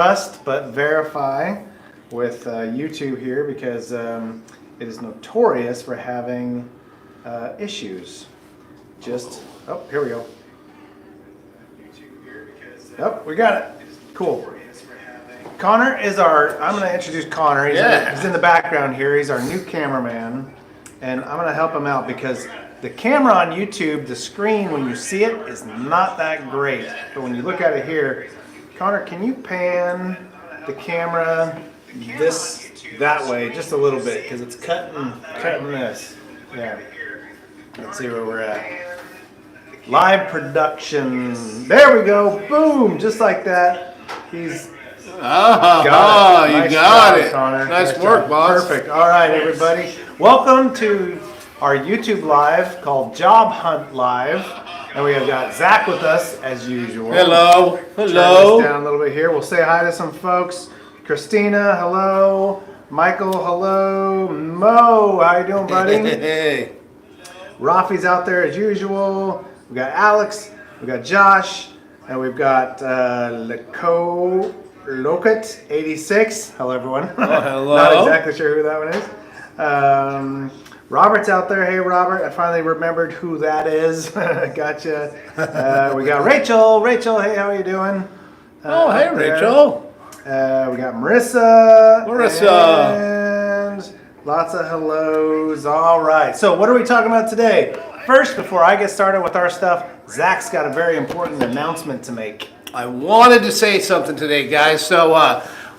trust but verify with YouTube here because it is notorious for having issues. Oh, here we go. Oh, we got it. Cool. Connor is I'm going to introduce Connor. He's in the background here. He's our new cameraman. And I'm going to help him out because the camera on YouTube, the screen, when you see it, is not that great. But when you look at it here, Connor, can you pan the camera that way just a little bit because it's cutting this. Yeah. Let's see where we're at. Live production. There we go. Boom. Just like that. He's got it. You got it. Connor. Nice work, boss. Perfect. All right, everybody. Welcome to our YouTube live called Job Hunt Live. And we have got Zach with us as usual. Hello. Turn this down a little bit here. We'll say hi to some folks. Christina, hello. Michael, hello. Mo, how you doing, buddy? Hey. Rafi's out there as usual. We got Alex, we got Josh, and we've got Locat 86. Hello, everyone. Oh, hello. Not exactly sure who that one is. Robert's out there. Hey, Robert. I finally remembered who that is. Gotcha. We got Rachel. Rachel, hey, how are you doing? Oh, hey, Rachel. We got Marissa. Marissa. And lots of hellos. All right. So what are we talking about today? First, before I get started with our stuff, Zach's got a very important announcement to make. I wanted to say something today, guys. So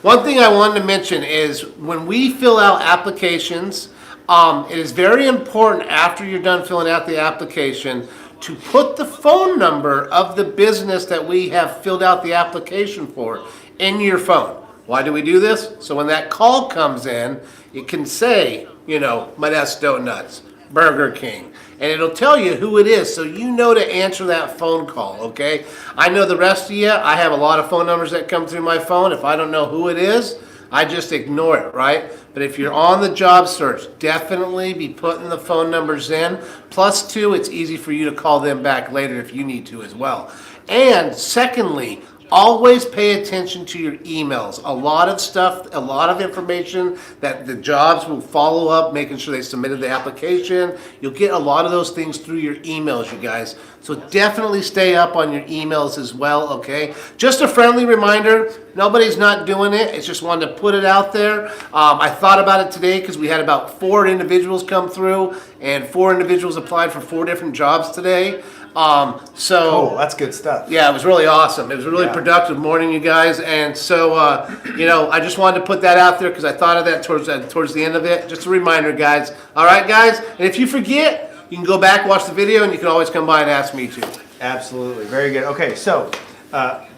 one thing I wanted to mention is when we fill out applications, it is very important after you're done filling out the application to put the phone number of the business that we have filled out the application for in your phone. Why do we do this? So when that call comes in, it can say, Modesto Nuts, Burger King, and it'll tell you who it is so you know to answer that phone call, okay? I know the rest of you, I have a lot of phone numbers that come through my phone. If I don't know who it is, I just ignore it, right? But if you're on the job search, definitely be putting the phone numbers in. Plus two, it's easy for you to call them back later if you need to as well. And secondly, always pay attention to your emails. A lot of stuff, a lot of information that the jobs will follow up, making sure they submitted the application. You'll get a lot of those things through your emails, you guys. So definitely stay up on your emails as well, okay? Just a friendly reminder, nobody's not doing it. It's just wanted to put it out there. I thought about it today because we had about 4 individuals come through and 4 individuals applied for 4 different jobs today. Cool, that's good stuff. Yeah, it was really awesome. It was a really productive morning, you guys. And so, I just wanted to put that out there because I thought of that towards the end of it. Just a reminder, guys. All right, guys? And if you forget, you can go back, watch the video, and you can always come by and ask me too. Absolutely. Very good. Okay, so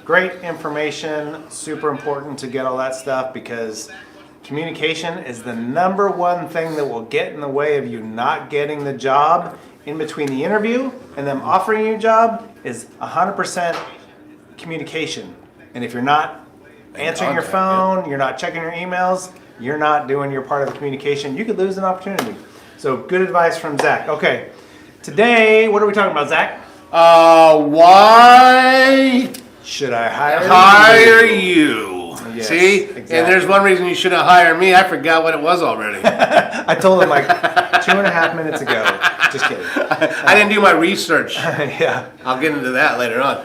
great information. Super important to get all that stuff because communication is the #1 thing that will get in the way of you not getting the job. In between the interview and them offering you a job is 100% communication. And if you're not answering your phone, you're not checking your emails, you're not doing your part of the communication, you could lose an opportunity. So good advice from Zach. Okay, today, what are we talking about, Zach? Why should I hire you? Yes, see? Exactly. And there's one reason you shouldn't hire me. I forgot what it was already. I told him like 2.5 minutes ago. Just kidding. I didn't do my research. Yeah. I'll get into that later on.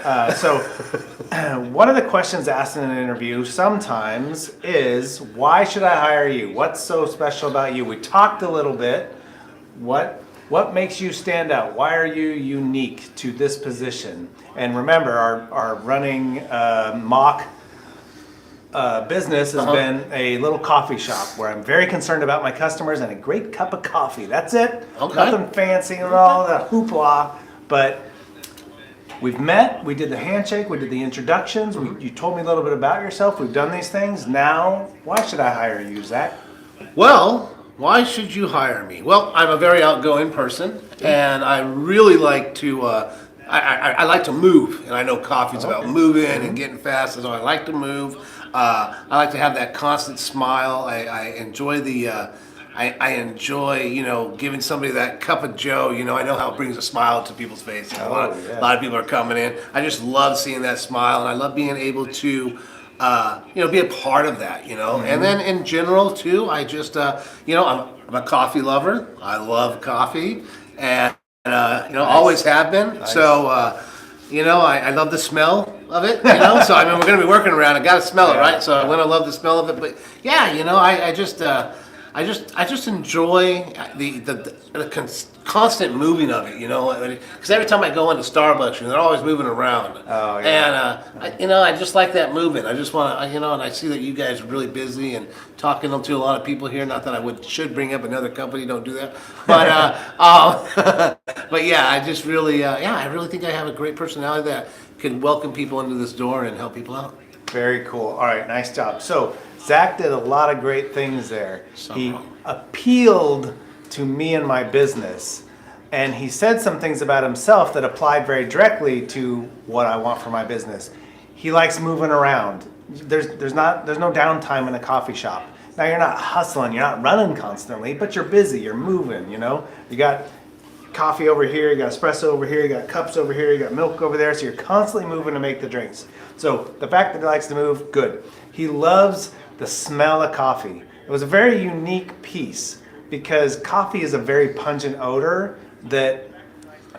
One of the questions asked in an interview sometimes is, why should I hire you? What's so special about you? We talked a little bit. What makes you stand out? Why are you unique to this position? And remember, our running mock business has been a little coffee shop where I'm very concerned about my customers and a great cup of coffee. That's it. Okay. Nothing fancy and all that hoopla. But we've met. We did the handshake. We did the introductions. You told me a little bit about yourself. We've done these things. Now, why should I hire you, Zach? Well, why should you hire me? Well, I'm a very outgoing person, and I really like to. I like to move, and I know coffee's about moving and getting fast, so I like to move. I like to have that constant smile. I enjoy I enjoy, giving somebody that cup of joe. I know how it brings a smile to people's faces. A lot of people are coming in. I just love seeing that smile, and I love being able to be a part of that, And then in general too, I just, I'm a coffee lover. I love coffee, and Nice. always have been. Nice. So, I love the smell of it. So I mean, we're gonna be working around. I gotta smell it, right? So I'm gonna love the smell of it. But yeah, I just enjoy the constant moving of it, because every time I go into Starbucks, they're always moving around. Oh, yeah. And I just like that movement. I just want to, and I see that you guys are really busy and talking to a lot of people here. Not that I should bring up another company, don't do that. But but yeah, I just really I really think I have a great personality that can welcome people into this door and help people out. Very cool. All right, nice job. So Zach did a lot of great things there. He appealed to me and my business, and he said some things about himself that applied very directly to what I want for my business. He likes moving around. There's no downtime in a coffee shop. Now you're not hustling, you're not running constantly, but you're busy, you're moving, You got coffee over here, you got espresso over here, you got cups over here, you got milk over there, so you're constantly moving to make the drinks. So the fact that he likes to move, good. He loves the smell of coffee. It was a very unique piece because coffee is a very pungent odor that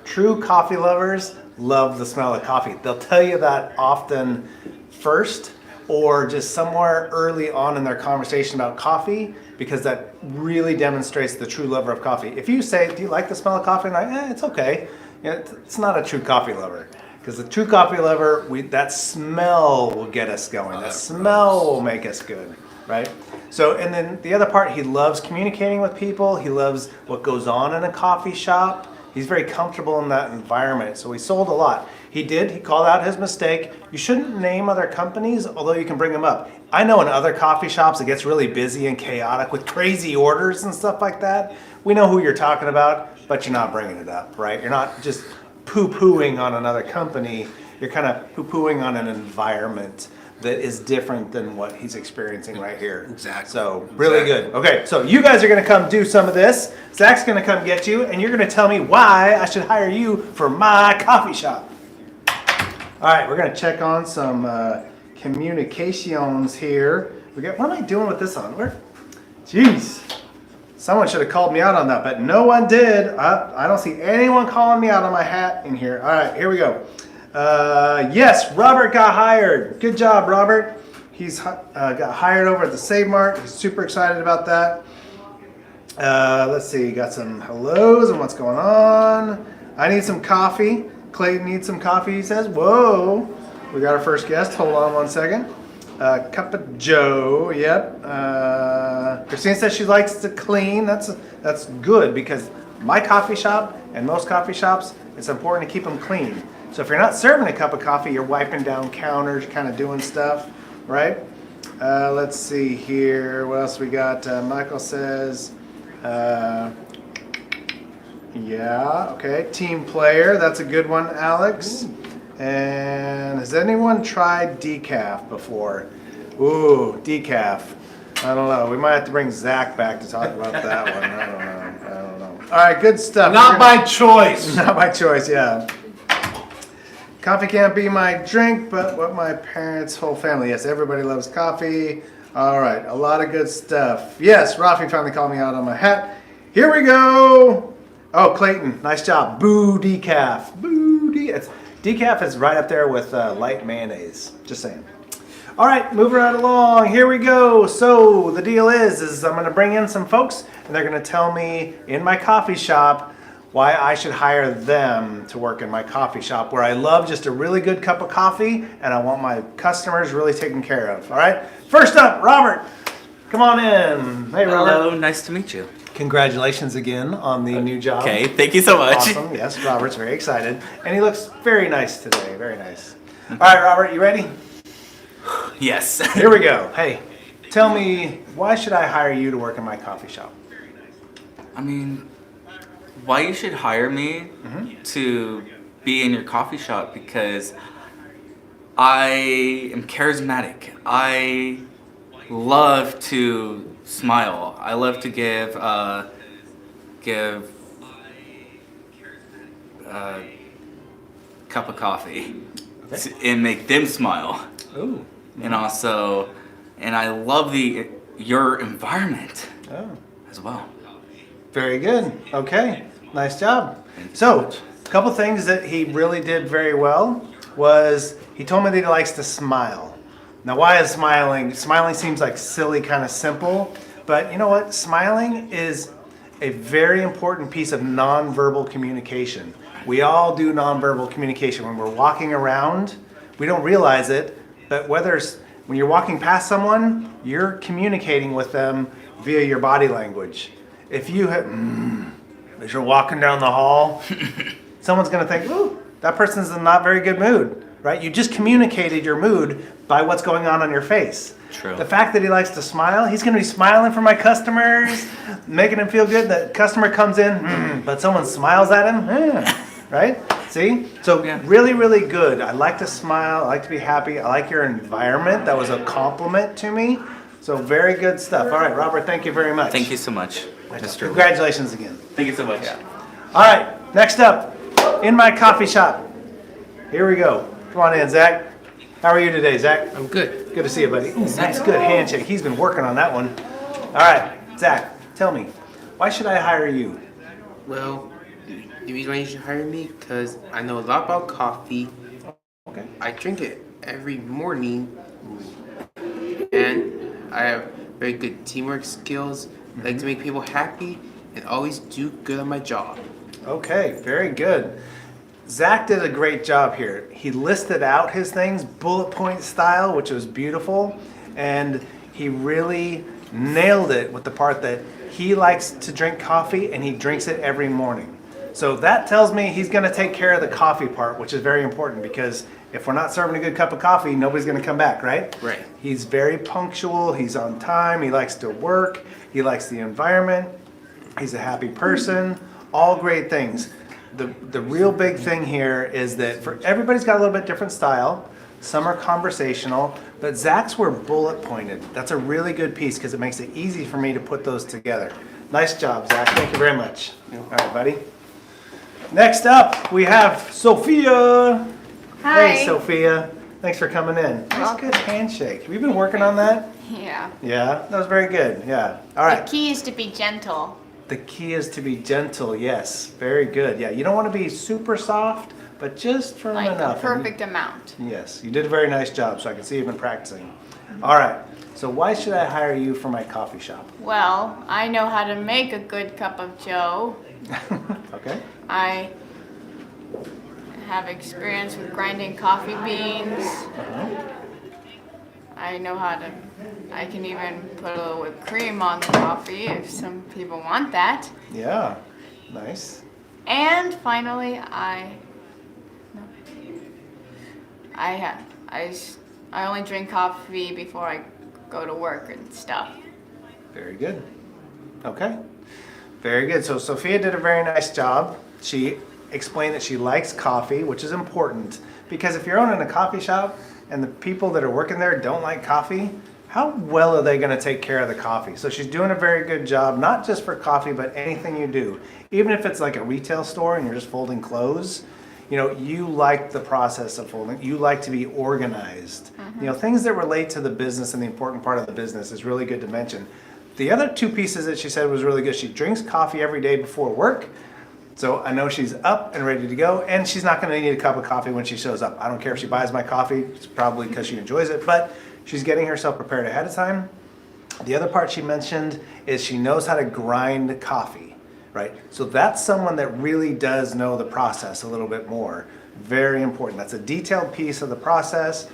true coffee lovers love the smell of coffee. They'll tell you that often first or just somewhere early on in their conversation about coffee, because that really demonstrates the true lover of coffee. If you say, do you like the smell of coffee? And it's okay. It's not a true coffee lover. Because the true coffee lover, that smell will get us going. That smell will make us good, right? So, and then the other part, he loves communicating with people. He loves what goes on in a coffee shop. He's very comfortable in that environment. So he sold a lot. He called out his mistake. You shouldn't name other companies, although you can bring them up. I know in other coffee shops it gets really busy and chaotic with crazy orders and stuff like that. We know who you're talking about, but you're not bringing it up, right? You're not just poo-pooing on another company. You're kind of poo-pooing on an environment that is different than what he's experiencing right here. Exactly. So really good. Okay, so you guys are going to come do some of this. Zach's going to come get you, and you're going to tell me why I should hire you for my coffee shop. All right, we're going to check on some communications here. What am I doing with this on? Jeez. Someone should have called me out on that, but no one did. I don't see anyone calling me out on my hat in here. All right, here we go. Yes, Robert got hired. Good job, Robert. He's got hired over at the Save Mart. He's super excited about that. Let's see, got some hellos and what's going on. I need some coffee. Clayton needs some coffee, he says. Whoa, we got our first guest. Hold on one second. Cup of Joe, yep. Christine says she likes to clean. That's good, because my coffee shop and most coffee shops, it's important to keep them clean. So if you're not serving a cup of coffee, you're wiping down counters, kind of doing stuff, right? Let's see here. What else we got? Michael says, yeah, okay. Team player, that's a good one, Alex. And has anyone tried decaf before? Ooh, decaf. I don't know. We might have to bring Zach back to talk about that one. I don't know. All right, good stuff. Not by choice. Not by choice, yeah. Coffee can't be my drink, but what my parents' whole family. Yes, everybody loves coffee. All right, a lot of good stuff. Yes, Rafi finally called me out on my hat. Here we go. Oh, Clayton, nice job. Boo decaf. Boo decaf. Decaf is right up there with light mayonnaise. Just saying. All right, moving right along. Here we go. So the deal is I'm going to bring in some folks, and they're going to tell me in my coffee shop why I should hire them to work in my coffee shop, where I love just a really good cup of coffee, and I want my customers really taken care of. All right. First up, Robert. Come on in. Hey, Robert. Hello. Nice to meet you. Congratulations again on the new job. Okay, thank you so much. Awesome. Yes, Robert's very excited. And he looks very nice today. Very nice. All right, Robert, you ready? Yes. Here we go. Hey, tell me, why should I hire you to work in my coffee shop? I mean, why you should hire me to be in your coffee shop, because I am charismatic. I love to smile. I love to give cup of coffee and make them smile. Ooh, and also, and I love your environment Oh, as well. very good. Okay, nice job. So, a couple things that he really did very well was he told me that he likes to smile. Now, why is smiling? Smiling seems like silly, kind of simple, but you know what? Smiling is a very important piece of nonverbal communication. We all do nonverbal communication when we're walking around. We don't realize it, but when you're walking past someone, you're communicating with them via your body language. If you have, as you're walking down the hall, someone's going to think, ooh, that person's in not very good mood, right? You just communicated your mood by what's going on your face. True. The fact that he likes to smile, he's going to be smiling for my customers, making them feel good. The customer comes in, but someone smiles at him, right? See? So really, really good. I like to smile. I like to be happy. I like your environment. That was a compliment to me. So very good stuff. All right, Robert, thank you very much. Thank you so much, Mr. Congratulations again. Thank you so much. All right, next up, in my coffee shop. Here we go. Come on in, Zach. How are you today, Zach? I'm good. Good to see you, buddy. Ooh, nice, good handshake. He's been working on that one. All right, Zach, tell me, why should I hire you? Well, the reason why you should hire me because I know a lot about coffee. Okay. I drink it every morning, and I have very good teamwork skills. I like to make people happy and always do good on my job. Okay, very good. Zach did a great job here. He listed out his things, bullet point style, which was beautiful, and he really nailed it with the part that he likes to drink coffee and he drinks it every morning. So that tells me he's going to take care of the coffee part, which is very important because if we're not serving a good cup of coffee, nobody's going to come back, right? Right. He's very punctual, he's on time, he likes to work, he likes the environment, he's a happy person, all great things. The real big thing here is that for everybody's got a little bit different style. Some are conversational, but Zach's were bullet pointed. That's a really good piece because it makes it easy for me to put those together. Nice job, Zach. Thank you very much. All right, buddy. Next up, we have Sophia. Hi. Hey, Sophia. Thanks for coming in. That's a good handshake. Have you been working on that? Yeah. Yeah, that was very good. Yeah. All right. The key is to be gentle. The key is to be gentle, yes. Very good. Yeah, you don't want to be super soft, but just firm Like enough. a perfect amount. Yes, you did a very nice job, so I can see you've been practicing. All right, so why should I hire you for my coffee shop? Well, I know how to make a good cup of joe. Okay. I have experience with grinding coffee beans. I can even put a little whipped cream on the coffee if some people want that. Yeah, nice. And finally, I only drink coffee before I go to work and stuff. Very good. Okay. Very good. So Sophia did a very nice job. She explained that she likes coffee, which is important because if you're owning a coffee shop and the people that are working there don't like coffee, how well are they going to take care of the coffee? So she's doing a very good job, not just for coffee, but anything you do. Even if it's like a retail store and you're just folding clothes, you know, you like the process of folding. You like to be organized. You know, things that relate to the business and the important part of the business is really good to mention. The other two pieces that she said was really good. She drinks coffee every day before work. So I know she's up and ready to go, and she's not going to need a cup of coffee when she shows up. I don't care if she buys my coffee. It's probably because she enjoys it, but she's getting herself prepared ahead of time. The other part she mentioned is she knows how to grind coffee, right? So that's someone that really does know the process a little bit more. Very important. That's a detailed piece of the process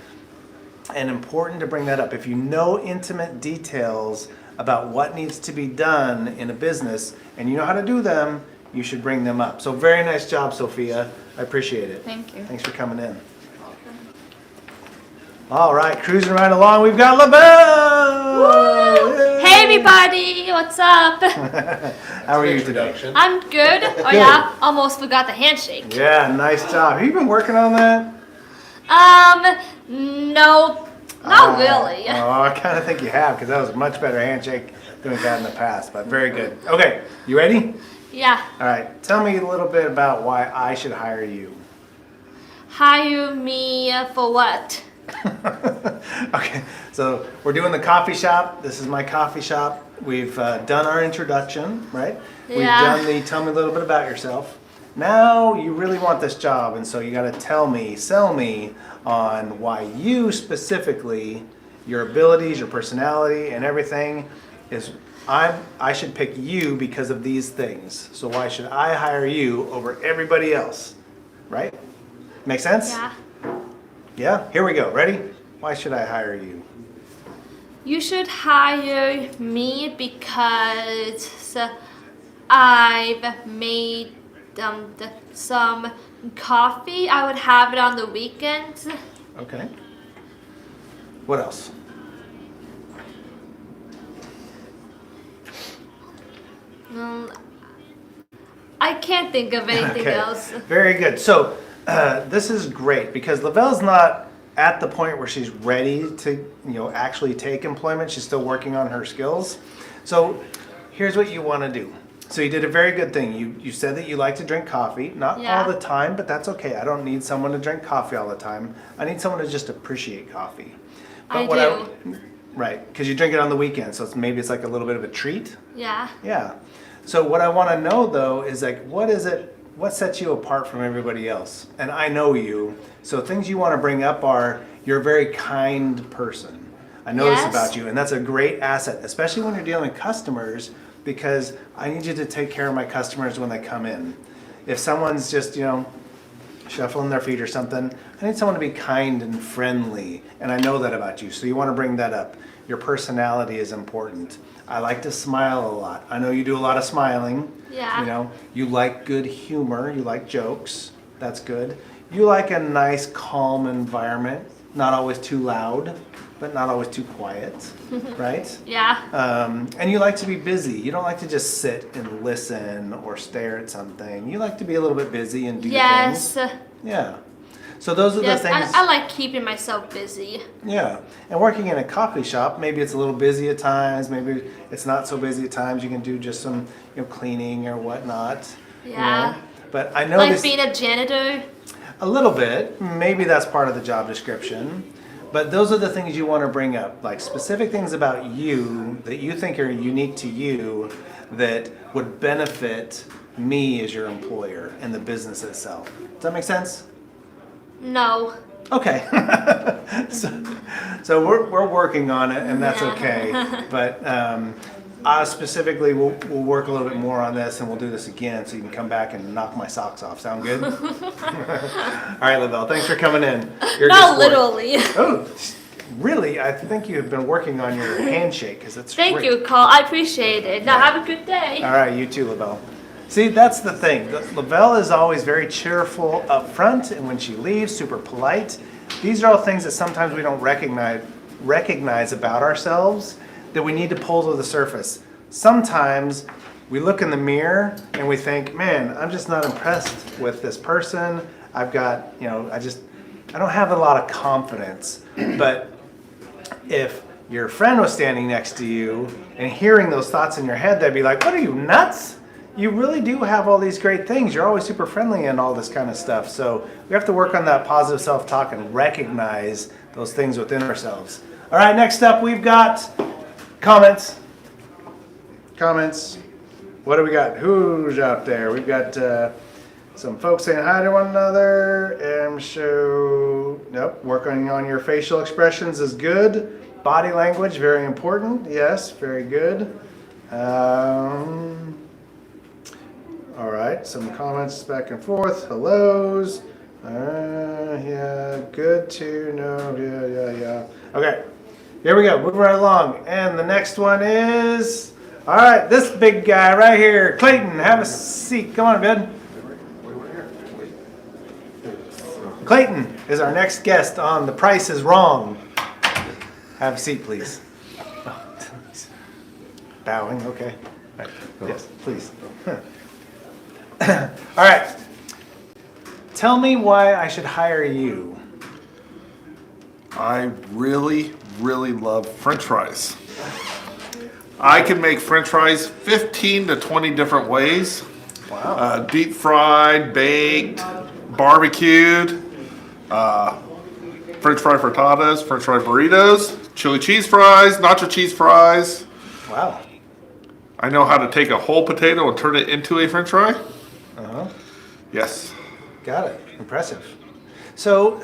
and important to bring that up. If you know intimate details about what needs to be done in a business and you know how to do them, you should bring them up. So very nice job, Sophia. I appreciate it. Thank you. Thanks for coming in. All right, cruising right along, we've got LaBelle! Yay! Hey everybody, what's up? How are you today? I'm good. Oh yeah, almost forgot the handshake. Yeah, nice job. Have you been working on that? No, not really. Oh, I kind of think you have because that was a much better handshake than we've had in the past, but very good. Okay, you ready? Yeah. All right, tell me a little bit about why I should hire you. Hire me for what? Okay, so we're doing the coffee shop. This is my coffee shop. We've done our introduction, right? We've Yeah. done the tell me a little bit about yourself. Now you really want this job, and so you got to sell me on why you specifically, your abilities, your personality, and everything is. I should pick you because of these things. So why should I hire you over everybody else? Right? Make sense? Yeah. Yeah? Here we go. Ready? Why should I hire you? You should hire me because I've made some coffee. I would have it on the weekends. Okay. What else? I can't think of anything else. Very good. So this is great because Lavelle's not at the point where she's ready to, actually take employment. She's still working on her skills. So here's what you want to do. So you did a very good thing. You said that you like to drink coffee, not Yeah. all the time, but that's okay. I don't need someone to drink coffee all the time. I need someone to just appreciate coffee. I what do. Right, because you drink it on the weekend, so maybe it's like a little bit of a treat. Yeah. Yeah. So what I want to know though is like, what sets you apart from everybody else? And I know you, so things you want to bring up are you're a very kind person. I know this Yes. about you, and that's a great asset, especially when you're dealing with customers, because I need you to take care of my customers when they come in. If someone's just, shuffling their feet or something, I need someone to be kind and friendly, and I know that about you, so you want to bring that up. Your personality is important. I like to smile a lot. I know you do a lot of smiling. Yeah. You like good humor, you like jokes. That's good. You like a nice, calm environment, not always too loud, but not always too quiet, right? Yeah. And you like to be busy. You don't like to just sit and listen or stare at something. You like to be a little bit busy and do Yes. things. Yeah. So those are Yes. the things. I like keeping myself busy. Yeah, and working in a coffee shop, maybe it's a little busy at times, maybe it's not so busy at times. You can do just some, cleaning or whatnot. Yeah. But I know Like this being a janitor. a little bit. Maybe that's part of the job description. But those are the things you want to bring up, like specific things about you that you think are unique to you that would benefit me as your employer and the business itself. Does that make sense? No. Okay. so we're working on it, and that's okay. But I specifically will work a little bit more on this, and we'll do this again so you can come back and knock my socks off. Sound good? All right, Lavelle, thanks for coming in. You're a Not good sport. literally. Oh, really? I think you've been working on your handshake because it's Thank great. you, Cole. I appreciate it. Now have a good day. All right, you too, Lavelle. See, that's the thing. Lavelle is always very cheerful up front, and when she leaves, super polite. These are all things that sometimes we don't recognize about ourselves that we need to pull to the surface. Sometimes we look in the mirror and we think, man, I'm just not impressed with this person. I've got, I don't have a lot of confidence. But if your friend was standing next to you and hearing those thoughts in your head, they'd be like, what are you, nuts? You really do have all these great things. You're always super friendly and all this kind of stuff. So we have to work on that positive self-talk and recognize those things within ourselves. All right, next up we've got comments. Comments. What do we got? Who's out there? We've got some folks saying hi to one another. Working on your facial expressions is good. Body language, very important. Yes, very good. All right, some comments back and forth. Hellos. Yeah, good to know. Yeah. Okay, here we go. Moving right along. And the next one is, all right, this big guy right here. Clayton, have a seat. Come on, bud. Clayton is our next guest on The Price is Wrong. Have a seat, please. Bowing, okay. All right. Yes, please. All right. Tell me why I should hire you. I really, really love French fries. I can make French fries 15 to 20 different ways. Wow. Deep fried, baked, barbecued. French fry frittatas, French fry burritos, chili cheese fries, nacho cheese fries. Wow. I know how to take a whole potato and turn it into a French fry. Uh-huh. Yes. Got it. Impressive. So,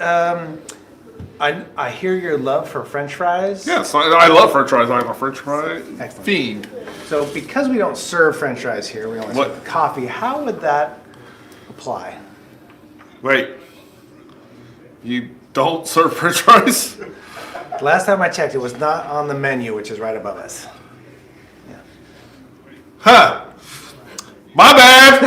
I hear your love for French fries. Yes, I love French fries. I'm a French fry Excellent. fiend. So, because we don't serve French fries here, we only What? serve coffee. How would that apply? Wait. You don't serve French fries? Last time I checked, it was not on the menu, which is right above us. Huh. My bad.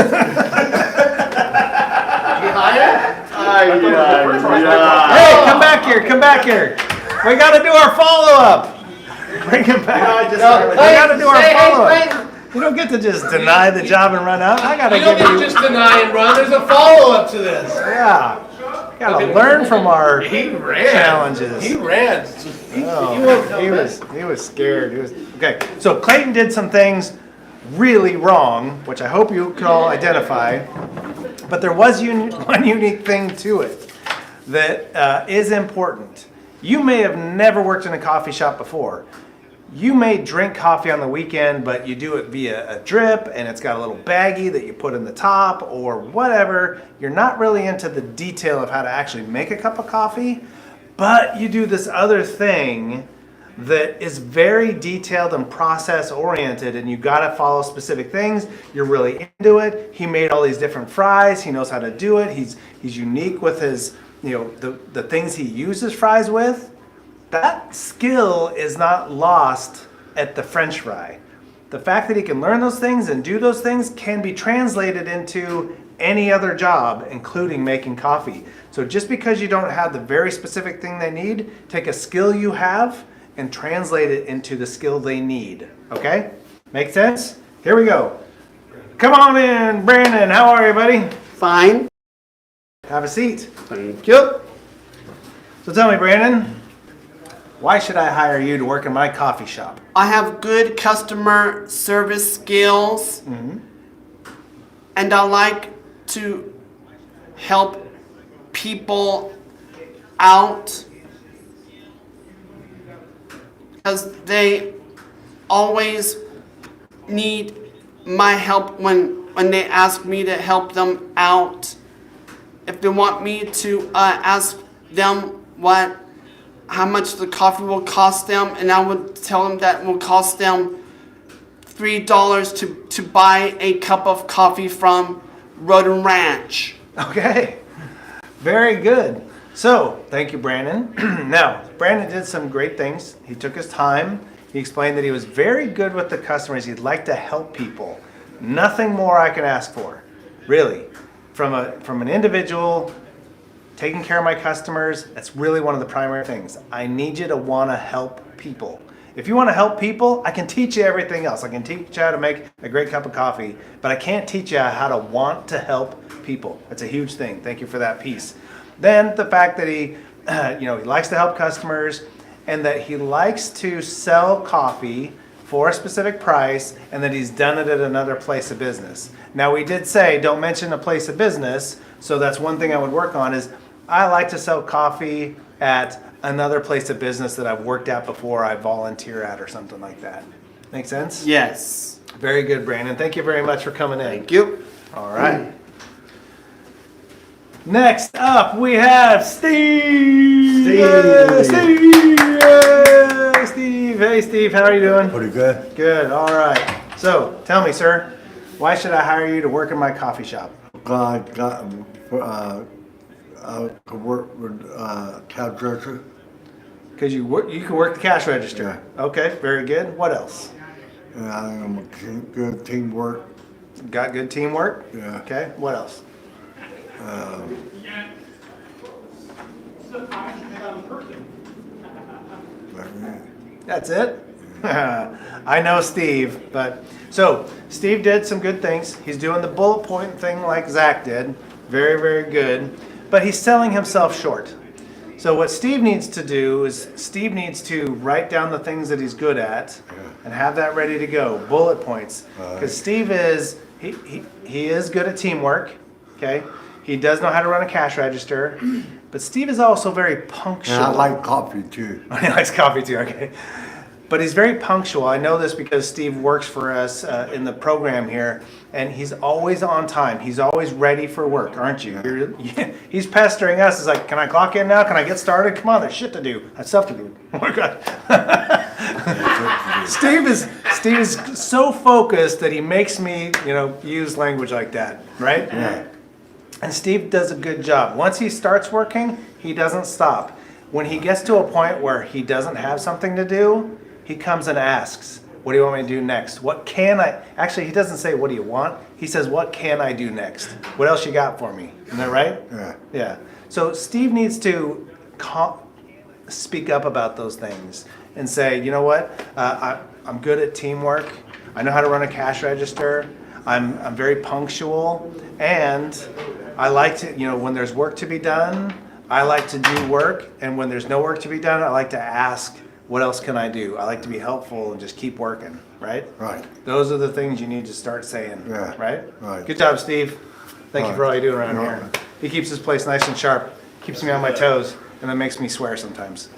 Hey, come back here! Come back here! We got to do our follow-up. Bring him back. We got to do our follow-up. You don't get to just deny the job and run out. I got to You don't give get to you. just deny and run. There's a follow-up to this. Yeah. Got to learn from our He ran. challenges. He ran. Oh, he was scared. Okay, so Clayton did some things really wrong, which I hope you can all identify. But there was one unique thing to it that is important. You may have never worked in a coffee shop before. You may drink coffee on the weekend, but you do it via a drip, and it's got a little baggie that you put in the top or whatever. You're not really into the detail of how to actually make a cup of coffee, but you do this other thing that is very detailed and process oriented, and you got to follow specific things. You're really into it. He made all these different fries. He knows how to do it. He's unique with his, the things he uses fries with. That skill is not lost at the French fry. The fact that he can learn those things and do those things can be translated into any other job, including making coffee. So just because you don't have the very specific thing they need, take a skill you have and translate it into the skill they need. Okay? Make sense? Here we go. Come on in, Brandon. How are you, buddy? Fine. Have a seat. Thank you. So tell me, Brandon, why should I hire you to work in my coffee shop? I have good customer service skills, and I like to help people out because they always need my help when they ask me to help them out. If they want me to ask them how much the coffee will cost them, and I would tell them that it will cost them $3 to buy a cup of coffee from Road and Ranch. Okay, very good. So, thank you, Brandon. Now, Brandon did some great things. He took his time. He explained that he was very good with the customers. He'd like to help people. Nothing more I can ask for, really. From an individual, taking care of my customers, that's really one of the primary things. I need you to want to help people. If you want to help people, I can teach you everything else. I can teach you how to make a great cup of coffee, but I can't teach you how to want to help people. That's a huge thing. Thank you for that piece. Then the fact that he likes to help customers and that he likes to sell coffee for a specific price and that he's done it at another place of business. Now we did say don't mention a place of business, so that's one thing I would work on is I like to sell coffee at another place of business that I've worked at before, I volunteer at or something like that. Make sense? Yes. Very good, Brandon. Thank you very much for coming in. Thank you. All right. Next up, we have Steve. Steve. Steve. Hey, Steve. How are you doing? Pretty good. Good. All right. So, tell me, sir, why should I hire you to work in my coffee shop? I could work with cash register. Because you can work the cash register. Yeah. Okay. Very good. What else? And I'm a good teamwork. Got good teamwork. Yeah. Okay. What else? That's it? I know Steve, but so Steve did some good things. He's doing the bullet point thing like Zach did. Very, very good. But he's selling himself short. So what Steve needs to do is Steve needs to write down the things that he's good at and have that ready to go. Bullet points. Because Steve is he is good at teamwork. Okay? He does know how to run a cash register, But Steve is also very And punctual. I like coffee too. He likes coffee too, okay. But he's very punctual. I know this because Steve works for us in the program here, and he's always on time. He's always ready for work, aren't you? He's pestering us. He's like, can I clock in now? Can I get started? Come on, there's shit to do. I have stuff to do. Oh my God. Steve is so focused that he makes me, use language like that, right? Yeah. And Steve does a good job. Once he starts working, he doesn't stop. When he gets to a point where he doesn't have something to do, he comes and asks, what do you want me to do next? What can I, actually he doesn't say what do you want, he says what can I do next? What else you got for me? Isn't that right? Yeah. Yeah. So Steve needs to speak up about those things and say, you know what, I'm good at teamwork, I know how to run a cash register, I'm very punctual, and I like to, when there's work to be done, I like to do work, and when there's no work to be done, I like to ask, what else can I do? I like to be helpful and just keep working, right? Right. Those are the things you need to start saying, Yeah. right? Right. Good job, Steve. Thank you for all you do around Yeah. here. He keeps this place nice and sharp, keeps me on my toes, and then makes me swear sometimes.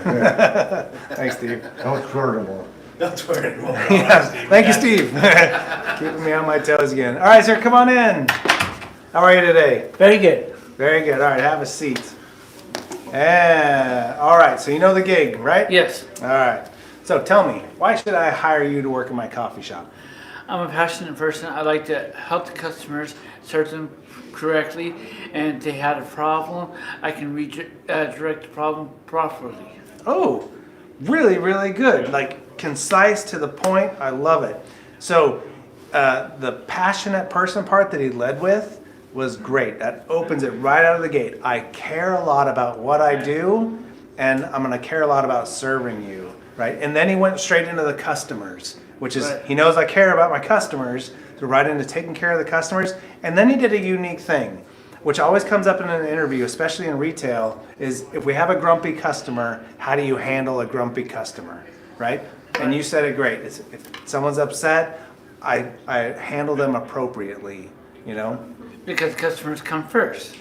Thanks, Steve. Don't swear anymore. Yes. Thank you, Steve. Keeping me on my toes again. All right, sir, come on in. How are you today? Very good. Very good. All right, have a seat. And all right, so you know the gig, right? Yes. All right. So tell me, why should I hire you to work in my coffee shop? I'm a passionate person. I like to help the customers, serve them correctly, and if they had a problem, I can direct the problem properly. Oh, really, really good. Like concise to the point. I love it. So the passionate person part that he led with was great. That opens it right out of the gate. I care a lot about what I do, and I'm going to care a lot about serving you, right? And then he went straight into the customers, which is, Right. he knows I care about my customers, so right into taking care of the customers. And then he did a unique thing, which always comes up in an interview, especially in retail, is if we have a grumpy customer, how do you handle a grumpy customer, right? And you said it great. If someone's upset, I handle them appropriately, Because customers come first.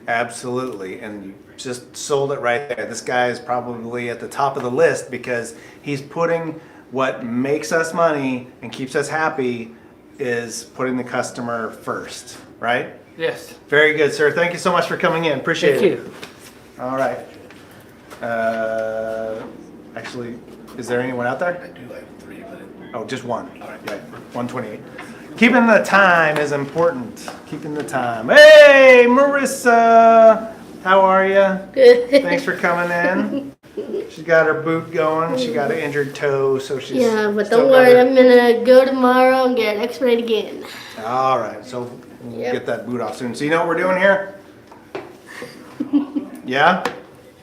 Absolutely, and you just sold it right there. This guy is probably at the top of the list because he's putting what makes us money and keeps us happy is putting the customer first, right? Yes. Very good, sir. Thank you so much for coming in. Appreciate Thank it. you. All right. Actually, is there anyone out there? I do like 3 minutes. Oh, just one. Right, 128. Keeping the time is important. Keeping the time. Hey, Marissa! How are you? Good. Thanks for coming in. She's got her boot going. She got an injured toe, so she's. Yeah, but still don't got worry, her- I'm gonna go tomorrow and get x-rayed again. All right, so we'll Yep. get that boot off soon. So you know what we're doing here? Yeah?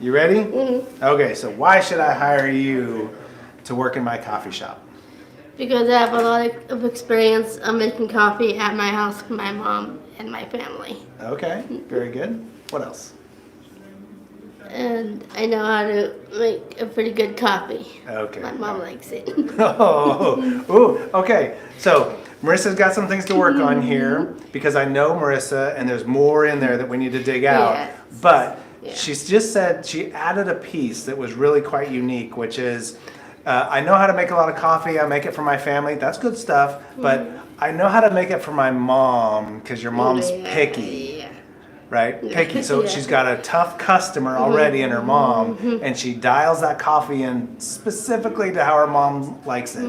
You ready? Okay, so why should I hire you to work in my coffee shop? Because I have a lot of experience making coffee at my house with my mom and my family. Okay, very good. What else? And I know how to make a pretty good coffee. Okay. My mom likes it. Oh, ooh, okay. So Marissa's got some things to work on here because I know Marissa, and there's more in there that we need to dig out. Yes. But Yeah. she's just said she added a piece that was really quite unique, which is I know how to make a lot of coffee. I make it for my family. That's good stuff. But I know how to make it for my mom because your mom's Yeah, picky. yeah. Right? Picky. So Yeah. she's got a tough customer already in her mom, and she dials that coffee in specifically to how her mom likes it.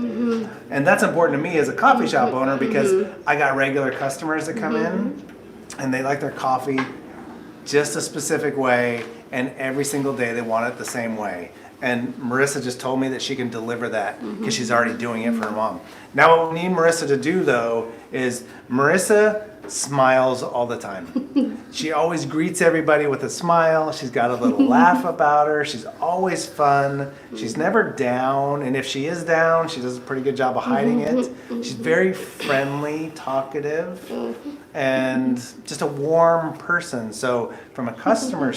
And that's important to me as a coffee shop owner because I got regular customers that come in and they like their coffee just a specific way, and every single day they want it the same way. And Marissa just told me that she can deliver that because she's already doing it for her mom. Now what we need Marissa to do though is Marissa smiles all the time. She always greets everybody with a smile. She's got a little laugh about her. She's always fun. She's never down. And if she is down, she does a pretty good job of hiding it. She's very friendly, talkative, and just a warm person. So from a customer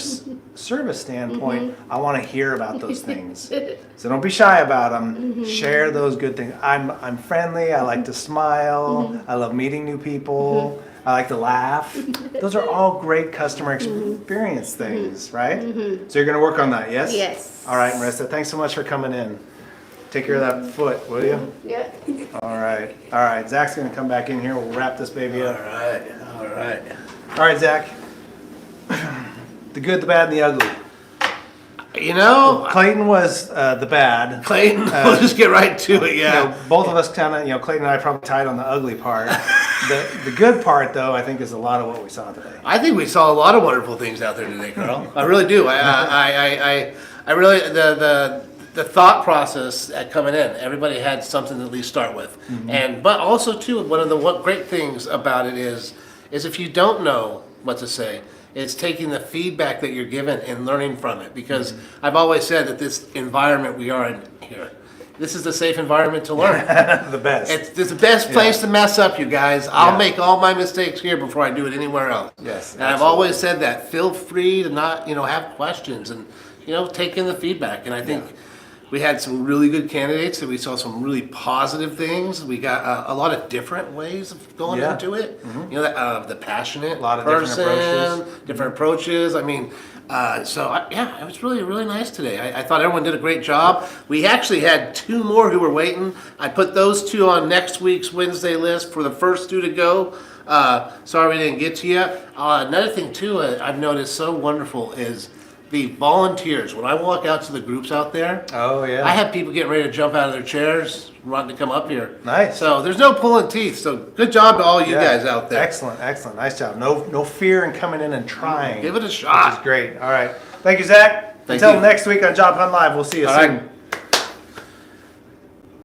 service standpoint, I want to hear about those things. So don't be shy about them. Share those good things. I'm friendly. I like to smile. I love meeting new people. I like to laugh. Those are all great customer experience things, right? So you're going to work on that, yes? Yes. All right, Marissa, thanks so much for coming in. Take care of that foot, will you? Yeah. All right. All right, Zach's going to come back in here. We'll wrap this baby up. All right. All right, Zach. The good, the bad, and the ugly. You know, Clayton was the bad. Clayton, we'll just get right to it, yeah. You know, both of us kind of, Clayton and I probably tied on the ugly part. The good part, though, I think is a lot of what we saw today. I think we saw a lot of wonderful things out there today, Carl. I really do. I really, the thought process at coming in, everybody had something to at least start with. But also, too, one of the great things about it is if you don't know what to say, it's taking the feedback that you're given and learning from it. Because I've always said that this environment we are in here, this is the safe environment to learn. The best. It's the best place to mess up, you guys. I'll make all my mistakes here before I do it anywhere else. Yes, And I've always said that. Feel free to not, have questions and, take in the feedback. And I think we had some really good candidates, and we saw some really positive things. We got a lot of different ways of going into it. The passionate A lot of person, different approaches. I mean, it was really, really nice today. I thought everyone did a great job. We actually had 2 more who were waiting. I put those 2 on next week's Wednesday list for the first 2 to go. Sorry we didn't get to you. Another thing, too, I've noticed so wonderful is the volunteers. When I walk out to the groups out there, I have people getting ready to jump out of their chairs, wanting to come up here. Nice. So there's no pulling teeth. So good job to all you guys out there. Excellent. Nice job. No fear in coming in and trying. Give it a shot. Which is great. All right. Thank you, Zach. Thank Until you. next week on Job Hunt Live, we'll see you All soon. right.